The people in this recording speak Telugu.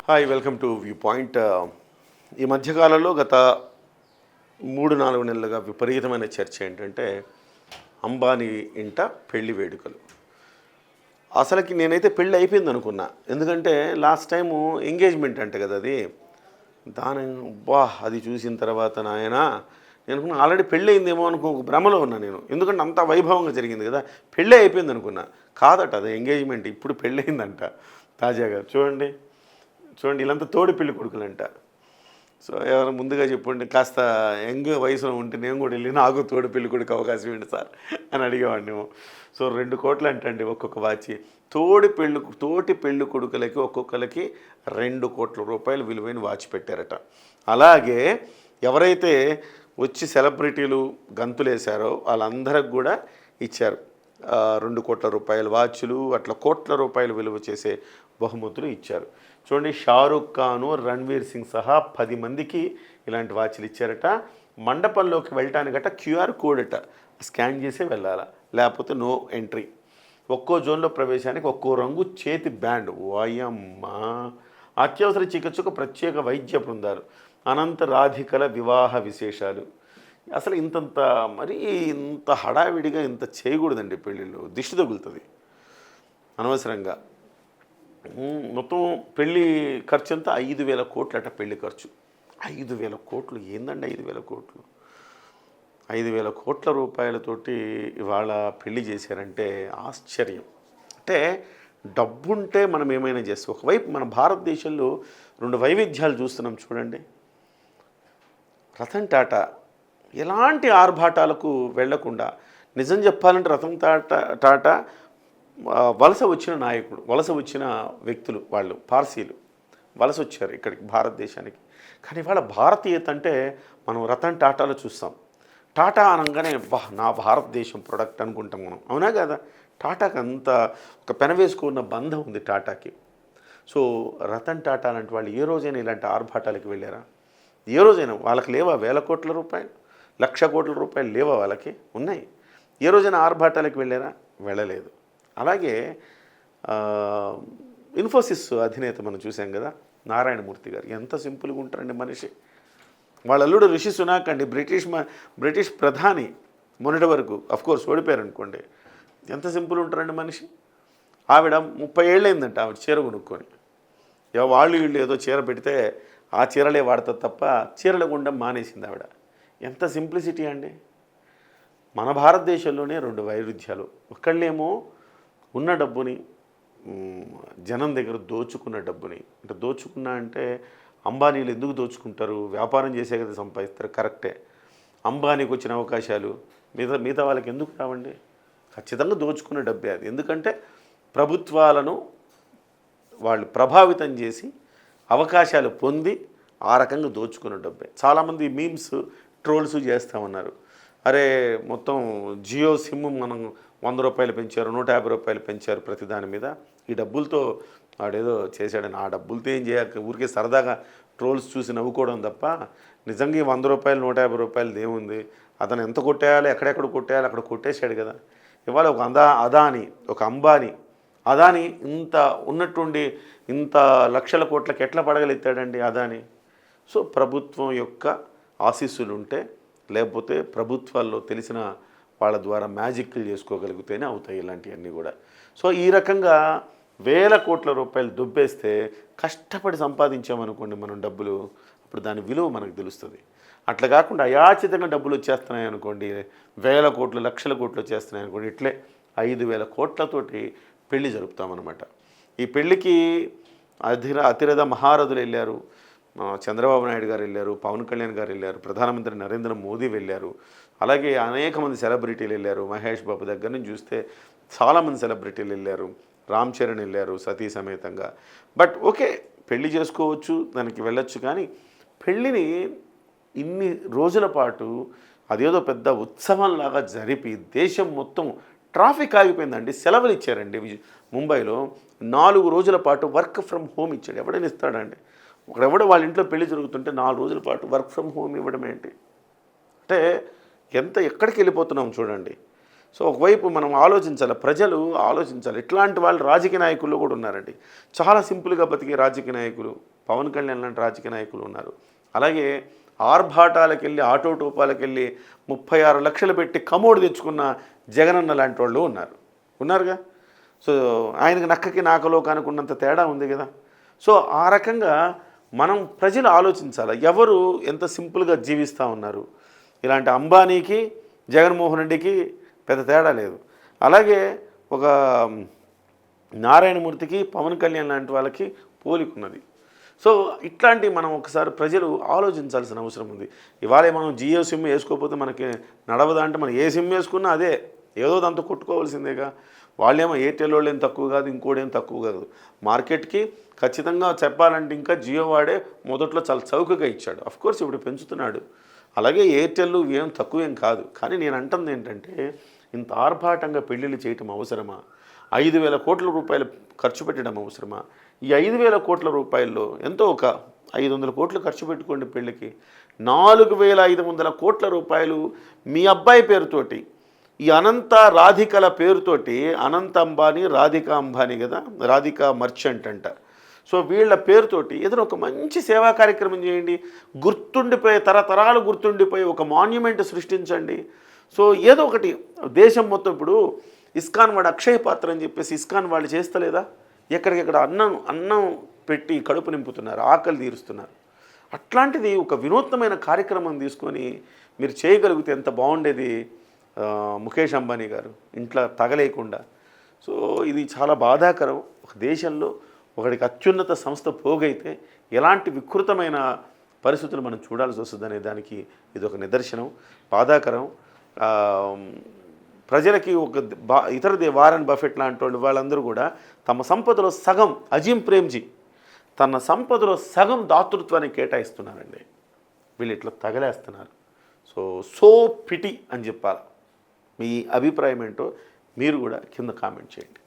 Hi, welcome to view point. ఈ మధ్యకాలంలో గత 3-4 నెలలుగా విపరీతమైన చర్చ ఏంటంటే అంబానీ ఇంట పెళ్లి వేడుకలు. అసలుకి నేనైతే పెళ్ళి అయిపోయింది అనుకున్నా. ఎందుకంటే లాస్ట్ టైము ఎంగేజ్మెంట్ అంటే కదా అది. దాని అది చూసిన తర్వాత నాయన నేను అనుకున్నా ఆల్రెడీ పెళ్ళి అయిందేమో అనుకో ఒక భ్రమలో ఉన్నా నేను. ఎందుకంటే అంత వైభవంగా జరిగింది కదా, పెళ్ళి అయిపోయింది అనుకున్నా. కాదట, అది ఎంగేజ్మెంట్. ఇప్పుడు పెళ్ళి అయిందంట తాజాగా. చూడండి వీళ్ళంతా తోడి పెళ్లి కొడుకులంట. సో ఎవరు ముందుగా చెప్పండి, కాస్త యంగ్ వయసులో ఉంటే నేను కూడా వెళ్ళి నాకు తోడి పెళ్లి కొడుకు అవకాశం ఏంటి సార్ అని అడిగేవాడినేమో. సో 2 కోట్లు అంటండి ఒక్కొక్క వాచి. తోటి పెళ్లి కొడుకులకి ఒక్కొక్కరికి 2 కోట్ల రూపాయలు విలువైన వాచ్ పెట్టారట. అలాగే ఎవరైతే వచ్చి సెలబ్రిటీలు గంతులేశారో వాళ్ళందరికి కూడా ఇచ్చారు 2 కోట్ల రూపాయల వాచ్లు, అట్లా కోట్ల రూపాయలు విలువ చేసే బహుమతులు ఇచ్చారు. చూడండి, షారుఖ్ ఖాన్, రణ్వీర్ సింగ్ సహా 10 మందికి ఇలాంటి వాచ్లు ఇచ్చారట. మండపంలోకి వెళ్ళటానికట QR కోడ్ అట, స్కాన్ చేసే వెళ్ళాలా, లేకపోతే నో ఎంట్రీ. ఒక్కో జోన్లో ప్రవేశానికి ఒక్కో రంగు చేతి బ్యాండ్. వాయమ్మ. అత్యవసర చికిత్సకు ప్రత్యేక వైద్య బృందాలు, అనంత రాధికల వివాహ విశేషాలు. అసలు ఇంత హడావిడిగా ఇంత చేయకూడదండి పెళ్ళిళ్ళు. దిష్టి తగులుతుంది అనవసరంగా. మొత్తం పెళ్ళి ఖర్చు అంతా 5,000 కోట్లు అట. పెళ్లి ఖర్చు 5,000 కోట్లు. ఏందండి 5,000 కోట్లు? 5,000 కోట్ల రూపాయలతోటి ఇవాళ పెళ్లి చేశారంటే ఆశ్చర్యం. అంటే డబ్బుంటే మనం ఏమైనా చేస్తాం. ఒకవైపు మన భారతదేశంలో 2 వైవిధ్యాలు చూస్తున్నాం చూడండి. రతన్ టాటా ఎలాంటి ఆర్భాటాలకు వెళ్లకుండా, నిజం చెప్పాలంటే రతన్ టాటా వలస వచ్చిన నాయకుడు, వలస వచ్చిన వ్యక్తులు. వాళ్ళు పార్సీలు వలస వచ్చారు ఇక్కడికి భారతదేశానికి. కానీ వాళ్ళ భారతీయత అంటే మనం రతన్ టాటాలో చూస్తాం. టాటా అనగానే నా భారతదేశం ప్రొడక్ట్ అనుకుంటాం మనం, అవునా కదా? టాటాకి అంత ఒక పెనవేసుకున్న బంధం ఉంది టాటాకి. సో రతన్ టాటా లాంటి వాళ్ళు ఏ రోజైనా ఇలాంటి ఆర్భాటాలకు వెళ్ళారా? ఏ రోజైనా? వాళ్ళకి లేవా 1,000 కోట్ల రూపాయలు, 1,00,000 కోట్ల రూపాయలు లేవా వాళ్ళకి? ఉన్నాయి. ఏ రోజైనా ఆర్భాటాలకు వెళ్ళారా? వెళ్ళలేదు. అలాగే ఇన్ఫోసిస్ అధినేత మనం చూసాం కదా, నారాయణమూర్తి గారు. ఎంత సింపుల్గా ఉంటారండి మనిషి. వాళ్ళ అల్లుడు రిషి సునాక్ అండి, బ్రిటిష్ ప్రధాని మొన్నటి వరకు. అఫ్కోర్స్ ఓడిపోయారు అనుకోండి. ఎంత సింపుల్ ఉంటారండి మనిషి. ఆవిడ 30 ఏళ్ళైందంట ఆవిడ చీర కొనుక్కొని. వాళ్ళు వీళ్ళు ఏదో చీర పెడితే ఆ చీరలే వాడతారు తప్ప చీరల గుండం మానేసింది ఆవిడ. ఎంత సింప్లిసిటీ అండి. మన భారతదేశంలోనే 2 వైరుధ్యాలు. ఒకళ్ళేమో ఉన్న డబ్బుని, జనం దగ్గర దోచుకున్న డబ్బుని. అంటే దోచుకున్నా అంటే అంబానీలు ఎందుకు దోచుకుంటారు? వ్యాపారం చేసే కదా సంపాదిస్తారు, కరెక్టే. అంబానీకి వచ్చిన అవకాశాలు మిగతా వాళ్ళకి ఎందుకు రావండి? ఖచ్చితంగా దోచుకున్న డబ్బే అది. ఎందుకంటే ప్రభుత్వాలను వాళ్ళు ప్రభావితం చేసి అవకాశాలు పొంది ఆ రకంగా దోచుకున్న డబ్బే. చాలామంది మీమ్స్, ట్రోల్స్ చేస్తూ ఉన్నారు. అరే మొత్తం జియో సిమ్ మనం 100 రూపాయలు పెంచారు, 150 రూపాయలు పెంచారు ప్రతి దాని మీద. ఈ డబ్బులతో వాడేదో చేశాడని. ఆ డబ్బులతో ఏం చేయక ఊరికే సరదాగా ట్రోల్స్ చూసి నవ్వుకోవడం తప్ప నిజంగా ఈ 100 రూపాయలు 150 రూపాయలు ఏముంది? అతను ఎంత కొట్టేయాలి, ఎక్కడెక్కడ కొట్టేయాలి అక్కడ కొట్టేశాడు కదా. ఇవాళ ఒక అదాని, ఒక అంబానీ. అదాని ఇంత ఉన్నట్టుండి ఇంత లక్షల కోట్లకి ఎట్లా పడగలెత్తాడండి అదాని? సో ప్రభుత్వం యొక్క ఆశీస్సులు ఉంటే, లేకపోతే ప్రభుత్వాల్లో తెలిసిన వాళ్ళ ద్వారా మ్యాజిక్లు చేసుకోగలిగితేనే అవుతాయి ఇలాంటివన్నీ కూడా. సో ఈ రకంగా 1,000 కోట్ల రూపాయలు దుబ్బేస్తే, కష్టపడి సంపాదించామనుకోండి మనం డబ్బులు, అప్పుడు దాని విలువ మనకు తెలుస్తుంది. అట్లా కాకుండా అయాచితంగా డబ్బులు వచ్చేస్తున్నాయి అనుకోండి, 1,000 కోట్లు 1,00,000 కోట్లు వచ్చేస్తున్నాయి అనుకోండి, ఇట్లే 5,000 కోట్లతోటి పెళ్లి జరుపుతామన్నమాట. ఈ పెళ్ళికి అతిరథ మహారథులు వెళ్ళారు. చంద్రబాబు నాయుడు గారు వెళ్ళారు, పవన్ కళ్యాణ్ గారు వెళ్ళారు, ప్రధానమంత్రి నరేంద్ర మోదీ వెళ్ళారు. అలాగే అనేక మంది సెలబ్రిటీలు వెళ్ళారు. మహేష్ బాబు దగ్గర నుంచి చూస్తే చాలామంది సెలబ్రిటీలు వెళ్ళారు. రామ్ చరణ్ వెళ్ళారు సతీ సమేతంగా. బట్ ఓకే, పెళ్లి చేసుకోవచ్చు, దానికి వెళ్ళొచ్చు. కానీ పెళ్ళిని ఇన్ని రోజుల పాటు అదేదో పెద్ద ఉత్సవంలాగా జరిపి దేశం మొత్తం ట్రాఫిక్ ఆగిపోయిందండి. సెలవులు ఇచ్చారండి. ముంబైలో 4 రోజుల పాటు వర్క్ ఫ్రమ్ హోమ్ ఇచ్చాడు. ఎవడైనా ఇస్తాడండి? ఒకడెవడో వాళ్ళ ఇంట్లో పెళ్లి జరుగుతుంటే 4 రోజుల పాటు వర్క్ ఫ్రమ్ హోమ్ ఇవ్వడం ఏంటి? అంటే ఎక్కడికి వెళ్ళిపోతున్నాం చూడండి. సో ఒకవైపు మనం ఆలోచించాలి, ప్రజలు ఆలోచించాలి. ఇట్లాంటి వాళ్ళు రాజకీయ నాయకులు కూడా ఉన్నారండి. చాలా సింపుల్గా బతికే రాజకీయ నాయకులు, పవన్ కళ్యాణ్ లాంటి రాజకీయ నాయకులు ఉన్నారు. అలాగే ఆర్భాటాలకు వెళ్ళి ఆటో టోపాలకు వెళ్ళి 36 లక్షలు పెట్టి కమోడు తెచ్చుకున్న జగనన్న లాంటి వాళ్ళు ఉన్నారుగా. సో ఆయనకి నక్కకి నాకలో కనుకున్నంత తేడా ఉంది కదా. సో ఆ రకంగా మనం ప్రజలు ఆలోచించాలి, ఎవరు ఎంత సింపుల్గా జీవిస్తూ ఉన్నారు. ఇలాంటి అంబానీకి జగన్మోహన్ రెడ్డికి పెద్ద తేడా లేదు. అలాగే ఒక నారాయణమూర్తికి పవన్ కళ్యాణ్ లాంటి వాళ్ళకి పోలికున్నది. సో ఇట్లాంటి మనం ఒకసారి ప్రజలు ఆలోచించాల్సిన అవసరం ఉంది. ఇవాళ మనం జియో సిమ్ వేసుకోకపోతే మనకి నడవదా అంటే మనం ఏ సిమ్ వేసుకున్నా అదే ఏదో దాంతో కొట్టుకోవాల్సిందేగా. వాళ్ళేమో ఎయిర్టెల్ వాళ్ళు ఏం తక్కువ కాదు, ఇంకోటేం తక్కువ కాదు. మార్కెట్కి ఖచ్చితంగా చెప్పాలంటే ఇంకా జియో వాడే మొదట్లో చాలా చౌకగా ఇచ్చాడు. అఫ్కోర్స్ ఇప్పుడు పెంచుతున్నాడు. అలాగే ఎయిర్టెల్ ఏం తక్కువేం కాదు. కానీ నేను అంటుంది ఏంటంటే ఇంత ఆర్భాటంగా పెళ్ళిళ్ళు చేయటం అవసరమా? 5,000 కోట్ల రూపాయలు ఖర్చు పెట్టడం అవసరమా? ఈ 5,000 కోట్ల రూపాయల్లో ఎంతో ఒక 500 కోట్లు ఖర్చు పెట్టుకోండి పెళ్ళికి. 4,500 కోట్ల రూపాయలు మీ అబ్బాయి పేరుతోటి, ఈ అనంత రాధికల పేరుతోటి, అనంత అంబానీ రాధికా అంబానీ కదా, రాధికా మర్చెంట్ అంట. సో వీళ్ళ పేరుతోటి ఏదైనా ఒక మంచి సేవా కార్యక్రమం చేయండి. గుర్తుండిపోయే, తరతరాలు గుర్తుండిపోయే ఒక మాన్యుమెంట్ సృష్టించండి. సో ఏదో ఒకటి దేశం మొత్తం ఇప్పుడు ఇస్కాన్ వాడు అక్షయ పాత్ర అని చెప్పేసి ఇస్కాన్ వాళ్ళు చేస్తలేదా? ఎక్కడికెక్కడ అన్నం పెట్టి కడుపు నింపుతున్నారు, ఆకలి తీరుస్తున్నారు. అట్లాంటిది ఒక వినూత్నమైన కార్యక్రమం తీసుకొని మీరు చేయగలిగితే ఎంత బాగుండేది. ముఖేష్ అంబానీ గారు ఇంట్లో తగలేకుండా. సో ఇది చాలా బాధాకరం. ఒక దేశంలో ఒకడికి అత్యున్నత సంస్థ పోగైతే ఎలాంటి వికృతమైన పరిస్థితులు మనం చూడాల్సి వస్తుందనే దానికి ఇది ఒక నిదర్శనం. బాధాకరం. ప్రజలకి ఒక ఇతర వారెన్ బఫెట్ లాంటి వాళ్ళు వాళ్ళందరూ కూడా తమ సంపదలో సగం, అజీం ప్రేమ్జీ తన సంపదలో సగం దాతృత్వాన్ని కేటాయిస్తున్నారండి. వీళ్ళు ఇట్లా తగలేస్తున్నారు. సో పిటి అని చెప్పాలి. మీ అభిప్రాయం ఏంటో మీరు కూడా కింద కామెంట్ చేయండి.